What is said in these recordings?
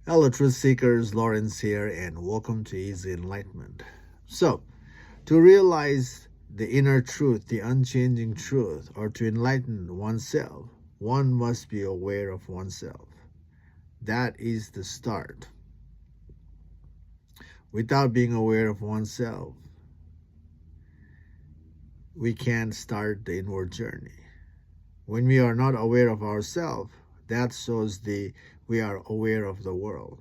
Hello, truth seekers. Lawrence here, and welcome to Easy Enlightenment. So, to realize the inner truth, the unchanging truth, or to enlighten oneself, one must be aware of oneself. That is the start. Without being aware of oneself, we can't start the inward journey. When we are not aware of ourselves, that shows we are aware of the world.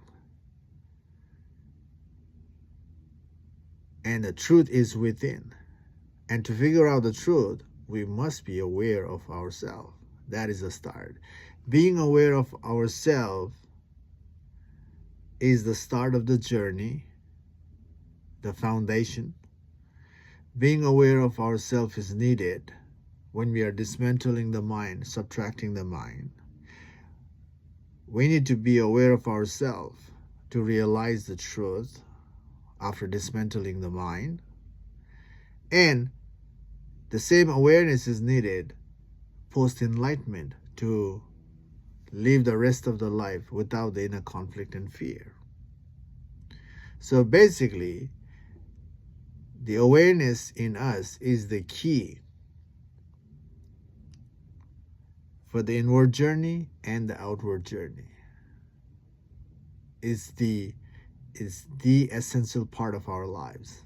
And the truth is within. And to figure out the truth, we must be aware of ourselves. That is the start. Being aware of ourselves is the start of the journey, the foundation. Being aware of ourselves is needed when we are dismantling the mind, subtracting the mind. We need to be aware of ourselves to realize the truth after dismantling the mind. And the same awareness is needed post-enlightenment to live the rest of the life without the inner conflict and fear. So basically, the awareness in us is the key for the inward journey and the outward journey. Is the essential part of our lives.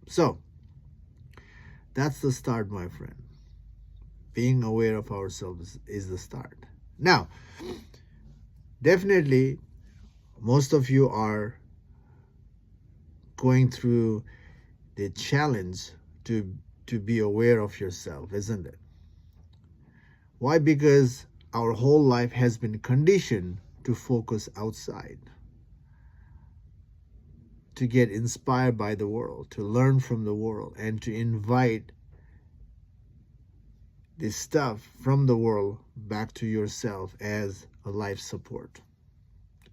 So, that's the start, my friend. Being aware of ourselves is the start. Now, definitely, most of you are going through the challenge to be aware of yourself, isn't it? Why? Because our whole life has been conditioned to focus outside, to get inspired by the world, to learn from the world, and to invite this stuff from the world back to yourself as a life support.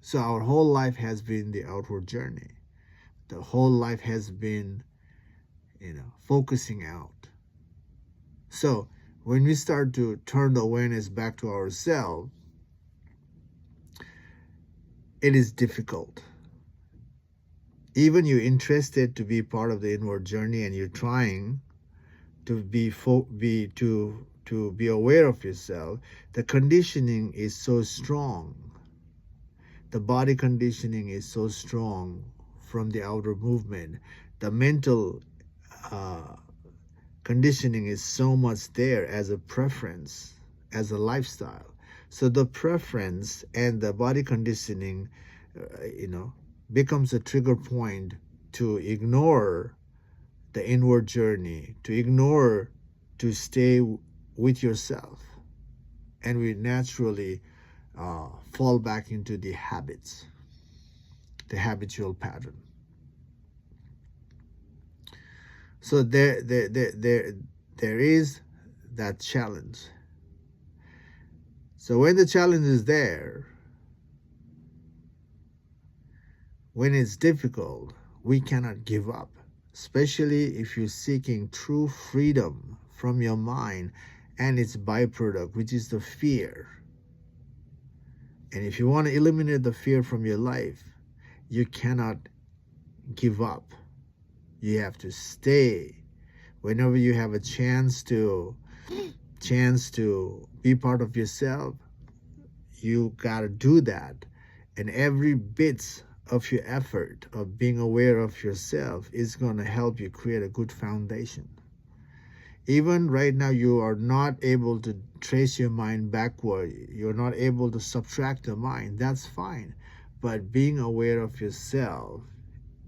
So our whole life has been the outward journey. The whole life has been, focusing out. So when we start to turn the awareness back to ourselves, it is difficult. Even you're interested to be part of the inward journey and you're trying to be aware of yourself, the conditioning is so strong. The body conditioning is so strong from the outer movement. The mental conditioning is so much there as a preference, as a lifestyle. So the preference and the body conditioning, becomes a trigger point to ignore the inward journey, to stay with yourself. And we naturally fall back into the habits, the habitual pattern. So there is that challenge. So when the challenge is there, when it's difficult, we cannot give up, especially if you're seeking true freedom from your mind and its byproduct, which is the fear. And if you want to eliminate the fear from your life, you cannot give up. You have to stay. Whenever you have a chance to be part of yourself, you got to do that. And every bit of your effort of being aware of yourself is going to help you create a good foundation. Even right now, you are not able to trace your mind backward. You're not able to subtract the mind. That's fine. But being aware of yourself,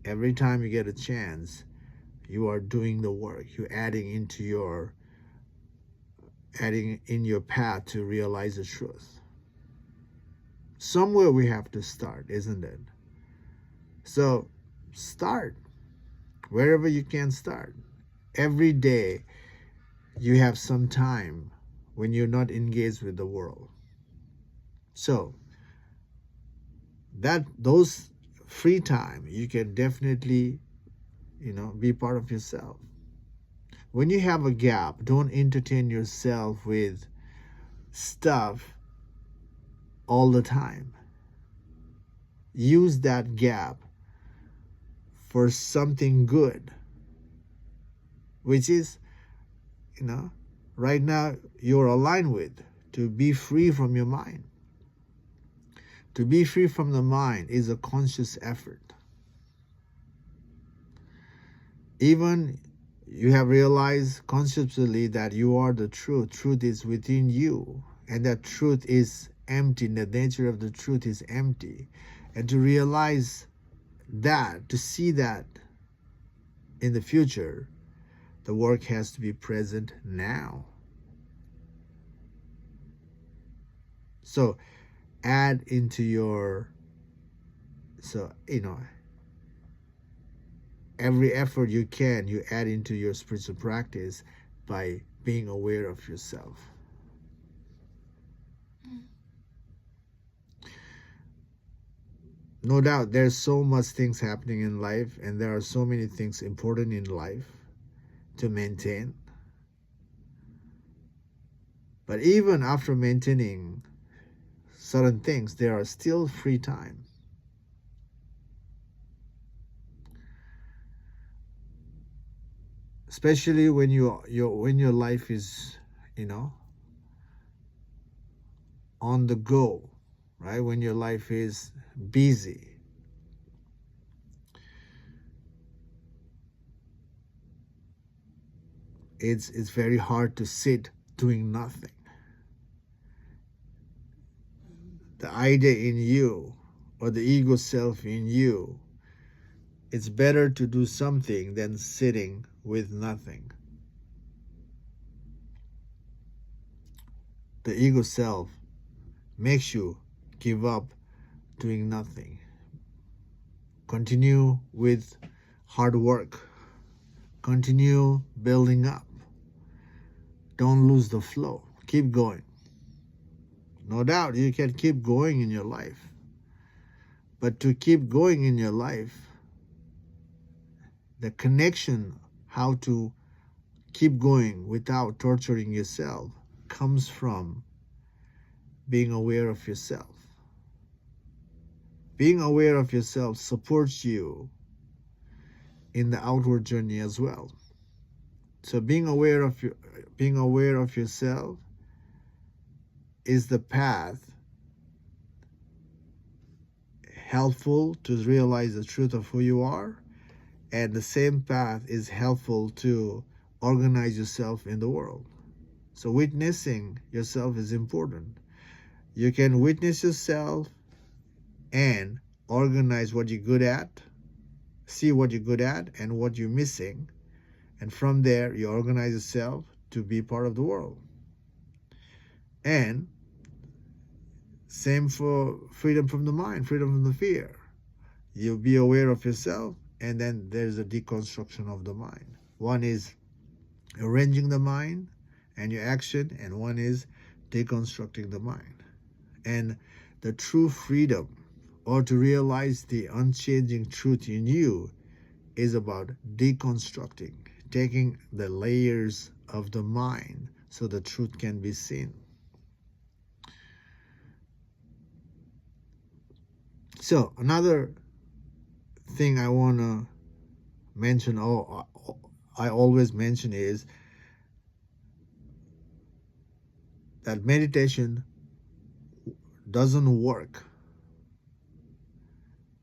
every time you get a chance, you are doing the work. You're adding in your path to realize the truth. Somewhere we have to start, isn't it? So start wherever you can start. Every day you have some time when you're not engaged with the world. So those free time, you can definitely, be part of yourself. When you have a gap, don't entertain yourself with stuff all the time. Use that gap for something good, which is, right now you're aligned with, to be free from your mind. To be free from the mind is a conscious effort. Even you have realized consciously that you are the truth. Truth is within you, and that truth is empty. The nature of the truth is empty. And to realize that, to see that in the future, the work has to be present now. So add into your, every effort you can, you add into your spiritual practice by being aware of yourself. No doubt there's so much things happening in life, and there are so many things important in life to maintain. But even after maintaining certain things, there are still free time. Especially when when your life is, on the go, right? When your life is busy. It's very hard to sit doing nothing. The idea in you, or the ego self in you, it's better to do something than sitting with nothing. The ego self makes you give up doing nothing. Continue with hard work. Continue building up. Don't lose the flow. Keep going. No doubt you can keep going in your life. But to keep going in your life, the connection, how to keep going without torturing yourself, comes from being aware of yourself. Being aware of yourself supports you in the outward journey as well. So being aware of yourself is the path helpful to realize the truth of who you are, and the same path is helpful to organize yourself in the world. So witnessing yourself is important. You can witness yourself and organize what you're good at, see what you're good at and what you're missing, and from there you organize yourself to be part of the world. And same for freedom from the mind, freedom from the fear. You be aware of yourself, and then there's a deconstruction of the mind. One is arranging the mind and your action, and one is deconstructing the mind. And the true freedom, or to realize the unchanging truth in you, is about deconstructing, taking the layers of the mind so the truth can be seen. So another thing I want to mention, or I always mention, is that meditation doesn't work.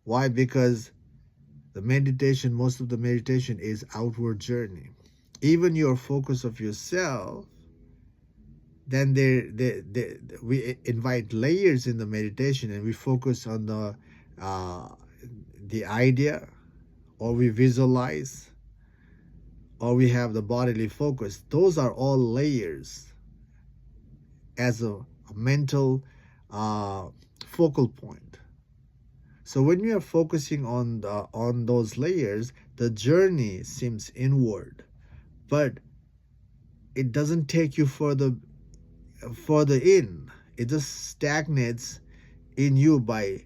Why? Because most of the meditation is outward journey. Even your focus of yourself, then we invite layers in the meditation, and we focus on the idea, or we visualize, or we have the bodily focus. Those are all layers as a mental focal point. So when we are focusing on those layers, the journey seems inward, but it doesn't take you further in. It just stagnates in you by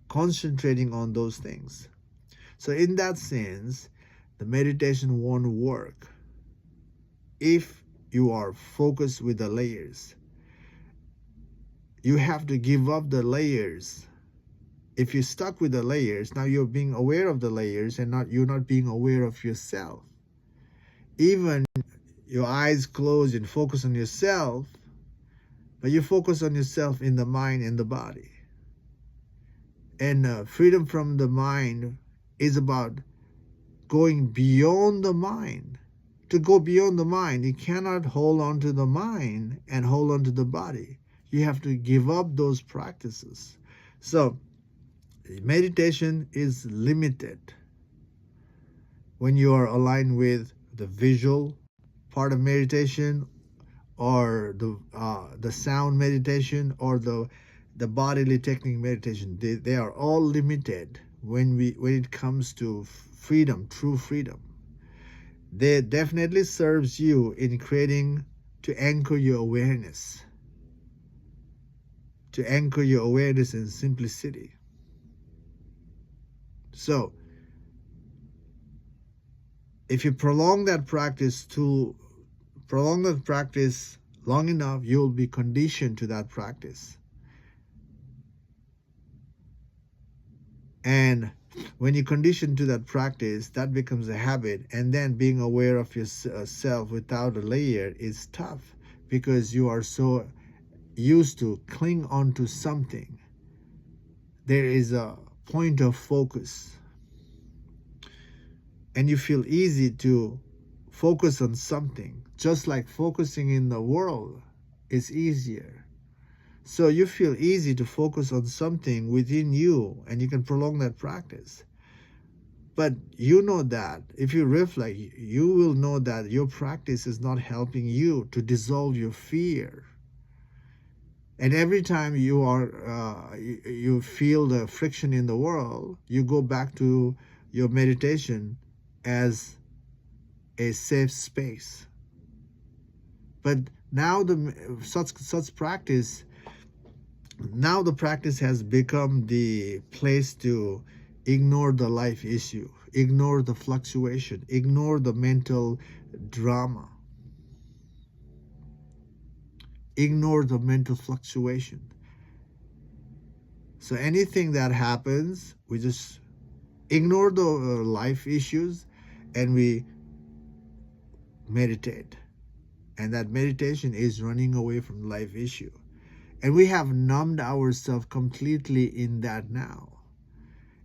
concentrating on those things. So in that sense, the meditation won't work if you are focused with the layers. you have to give up the layers. If you're stuck with the layers, now you're being aware of the layers and you're not being aware of yourself. Even your eyes closed and focus on yourself, but you focus on yourself in the mind and the body. And freedom from the mind is about going beyond the mind. To go beyond the mind, you cannot hold on to the mind and hold on to the body. You have to give up those practices. So meditation is limited when you are aligned with the visual part of meditation, or the sound meditation, or the bodily technique meditation. They are all limited when it comes to freedom, true freedom. They definitely serves you in creating, to anchor your awareness, in simplicity. So if you prolong that practice long enough, you'll be conditioned to that practice. And when you condition to that practice, that becomes a habit. And then being aware of yourself without a layer is tough, because you are so used to cling on to something. There is a point of focus, and you feel easy to focus on something, just like focusing in the world is easier. So you feel easy to focus on something within you, and you can prolong that practice. But you know that if you reflect, you will know that your practice is not helping you to dissolve your fear. And every time you feel the friction in the world, you go back to your meditation as a safe space. But now such practice, now the practice has become the place to ignore the life issue, ignore the fluctuation, ignore the mental drama, ignore the mental fluctuation. So anything that happens, we just ignore the life issues, and we meditate. And that meditation is running away from the life issue. And we have numbed ourselves completely in that now.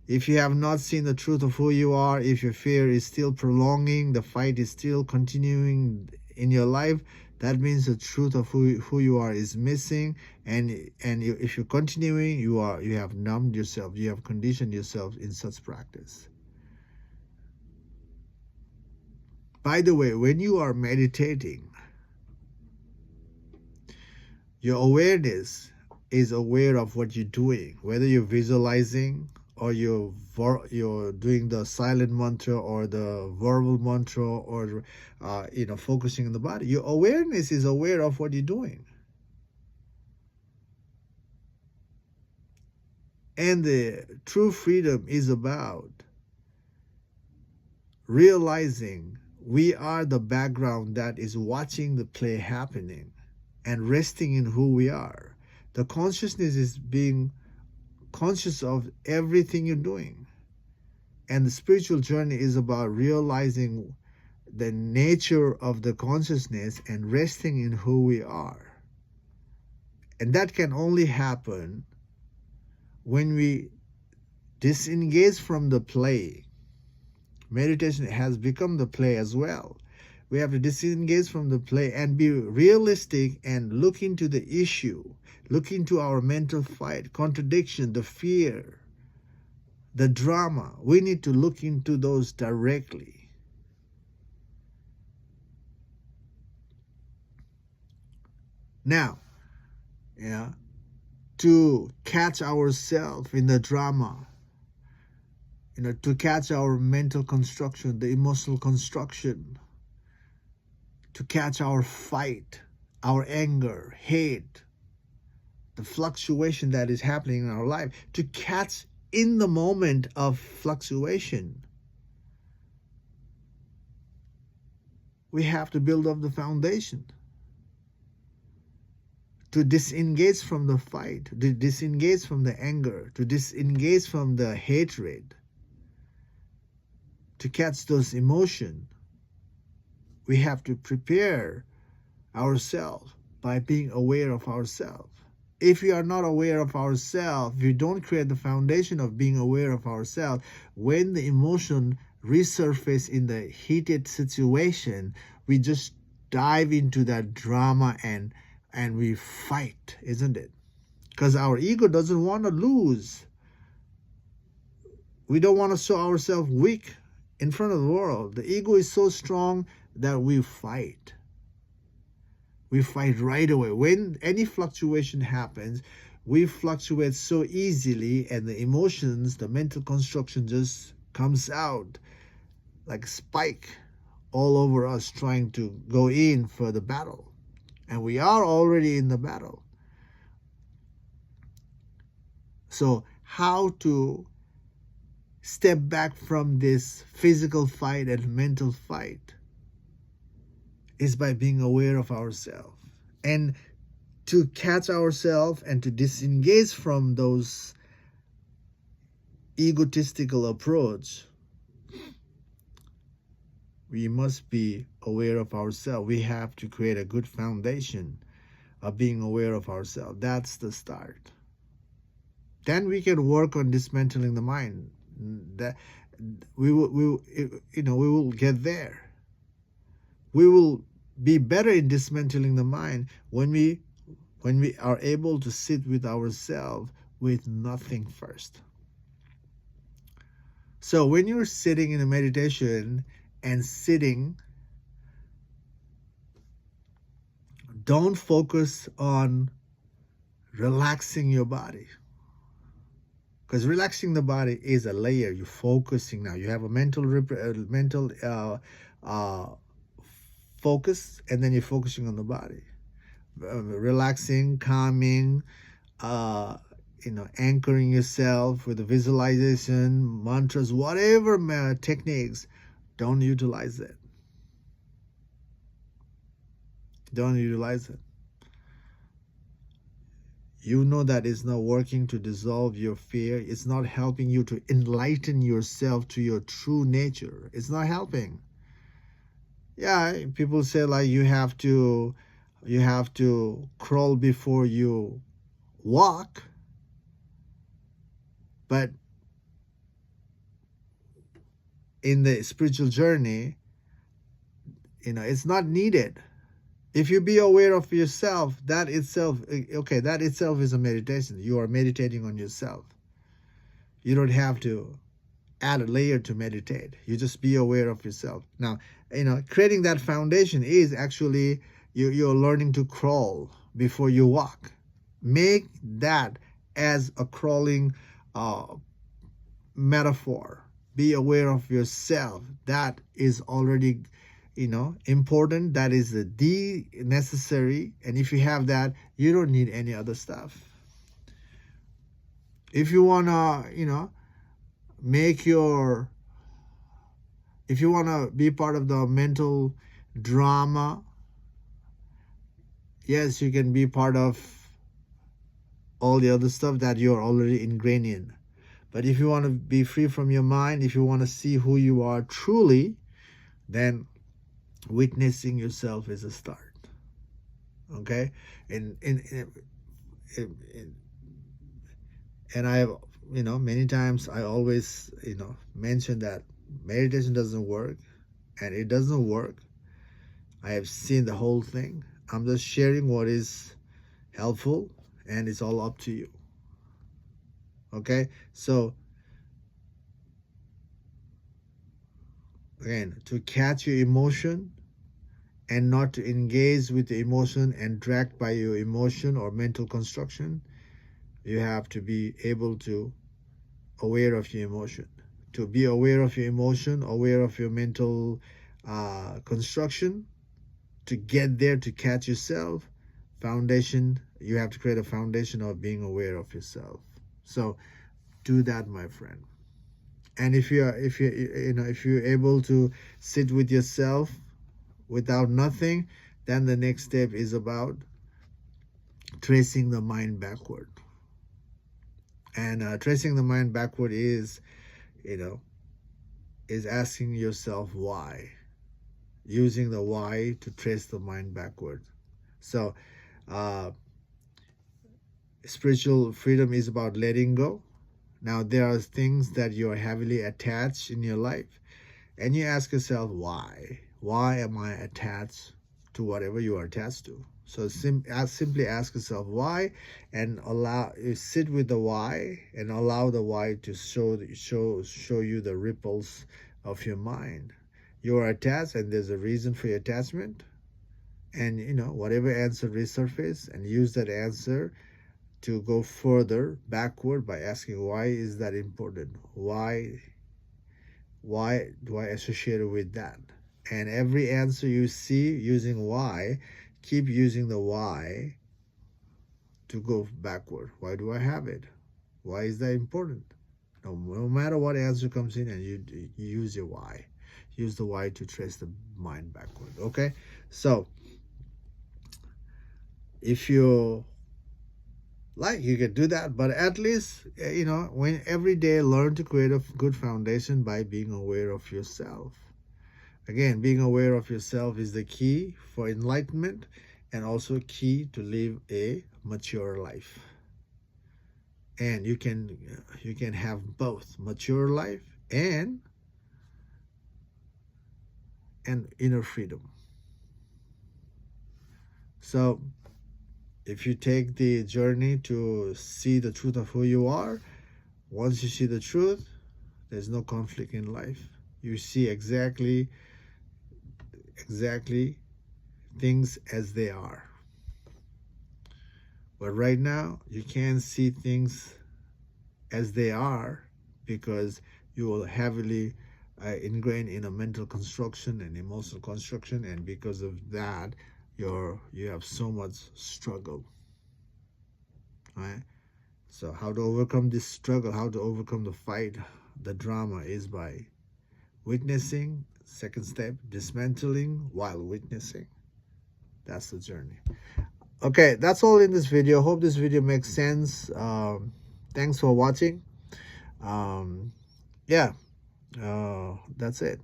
If you have not seen the truth of who you are, if your fear is still prolonging, the fight is still continuing in your life, that means the truth of who you are is missing. And if you're continuing, you have numbed yourself, you have conditioned yourself in such practice. By the way, when you are meditating, your awareness is aware of what you're doing, whether you're visualizing or you're doing the silent mantra or the verbal mantra, or focusing on the body. Your awareness is aware of what you're doing. And the true freedom is about realizing we are the background that is watching the play happening, and resting in who we are. The consciousness is being conscious of everything you're doing. And the spiritual journey is about realizing the nature of the consciousness and resting in who we are. And that can only happen when we disengage from the play. Meditation has become the play as well. We have to disengage from the play and be realistic and look into the issue, look into our mental fight, contradiction, the fear, the drama. We need to look into those directly. Now, to catch ourselves in the drama, to catch our mental construction, the emotional construction, to catch our fight, our anger, hate, the fluctuation that is happening in our life, to catch in the moment of fluctuation, we have to build up the foundation. to disengage from the fight, to disengage from the anger, to disengage from the hatred, to catch those emotions, we have to prepare ourselves by being aware of ourselves. If we are not aware of ourselves, we don't create the foundation of being aware of ourselves. When the emotion resurface in the heated situation, we just dive into that drama and we fight, isn't it? Because our ego doesn't want to lose. We don't want to show ourselves weak in front of the world. The ego is so strong that we fight. We fight right away. When any fluctuation happens, we fluctuate so easily, and the emotions, the mental construction just comes out like a spike all over us, trying to go in for the battle. And we are already in the battle. So how to step back from this physical fight and mental fight is by being aware of ourselves, and to catch ourselves and to disengage from those egotistical approach. We must be aware of ourselves. We have to create a good foundation of being aware of ourselves. That's the start. Then we can work on dismantling the mind. That we will get there. We will be better in dismantling the mind when we are able to sit with ourselves with nothing first. So when you're sitting in a meditation and sitting, don't focus on relaxing your body. Because relaxing the body is a layer. You're focusing now. You have a mental focus, and then you're focusing on the body. Relaxing, calming, anchoring yourself with a visualization, mantras, whatever techniques, don't utilize it. Don't utilize it. You know that it's not working to dissolve your fear. It's not helping you to enlighten yourself to your true nature. It's not helping. Yeah, people say like you have to crawl before you walk. But in the spiritual journey, it's not needed. If you be aware of yourself, that itself is a meditation. You are meditating on yourself. You don't have to add a layer to meditate. You just be aware of yourself. Now, creating that foundation is actually you're learning to crawl before you walk. Make that as a crawling metaphor. Be aware of yourself. That is already important. That is the necessary. And if you have that, you don't need any other stuff. If you want to, if you want to be part of the mental drama, yes, you can be part of all the other stuff that you're already ingrained in. But if you want to be free from your mind, if you want to see who you are truly, then witnessing yourself is a start. Okay? And I have, many times I always, mention that meditation doesn't work, and it doesn't work. I have seen the whole thing. I'm just sharing what is helpful, and it's all up to you. Okay? So, again, to catch your emotion and not to engage with the emotion and dragged by your emotion or mental construction, you have to be able to aware of your emotion. To be aware of your emotion, aware of your mental construction, to get there, to catch yourself, foundation, you have to create a foundation of being aware of yourself. So do that, my friend. And if you're able to sit with yourself without nothing, then the next step is about tracing the mind backward. And tracing the mind backward is, is asking yourself why, using the why to trace the mind backward. So uh, spiritual freedom is about letting go. Now, there are things that you are heavily attached in your life, and you ask yourself, why? Why am I attached to whatever you are attached to? So simply ask yourself why, and sit with the why, and allow the why to show you the ripples of your mind. You are attached, and there's a reason for your attachment. And whatever answer resurface, and use that answer to go further backward by asking, why is that important? Why do I associate it with that? And every answer you see using why, keep using the why to go backward. Why do I have it? Why is that important? No matter what answer comes in, and you use your why. Use the why to trace the mind backward. Okay? So if you like, you can do that, but at least when every day, learn to create a good foundation by being aware of yourself. Again, being aware of yourself is the key for enlightenment, and also key to live a mature life. And you can have both mature life and inner freedom. So if you take the journey to see the truth of who you are, once you see the truth, there's no conflict in life. You see exactly things as they are. But right now, you can't see things as they are, because you will heavily ingrained in a mental construction and emotional construction, and because of that, you have so much struggle. Right? So how to overcome this struggle, how to overcome the fight, the drama, is by witnessing. Second step, dismantling while witnessing. That's the journey. Okay, that's all in this video. Hope this video makes sense. Thanks for watching. Yeah, that's it.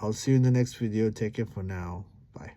I'll see you in the next video. Take care for now. Bye.